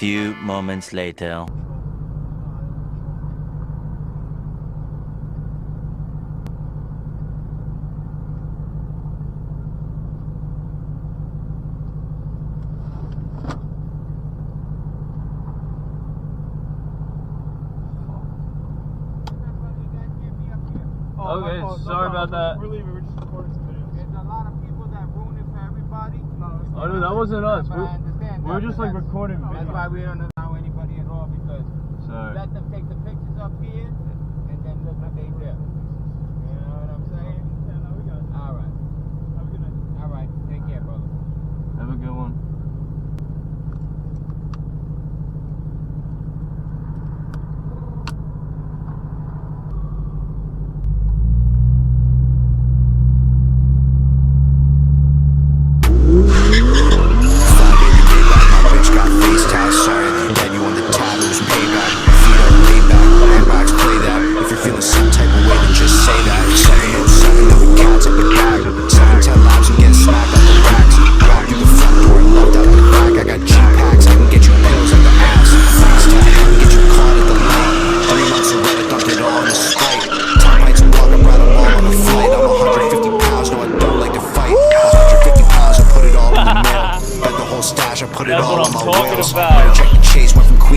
few moments later. Okay, sorry about that. We're leaving. We're just recording some videos. There's a lot of people that ruin it for everybody. Oh no, that wasn't us. But I understand We're that, just but like that's- recording That's video. why we don't allow anybody at all, because Sorry. let them take the pictures up here and then look what they do. You know what I'm saying? Yeah, no, we got it. All right. Have a good night. All right. Take care, brother. Have a good one. Put it That's all what on I'm my talking wheels. about. Check the chase, went from Queen.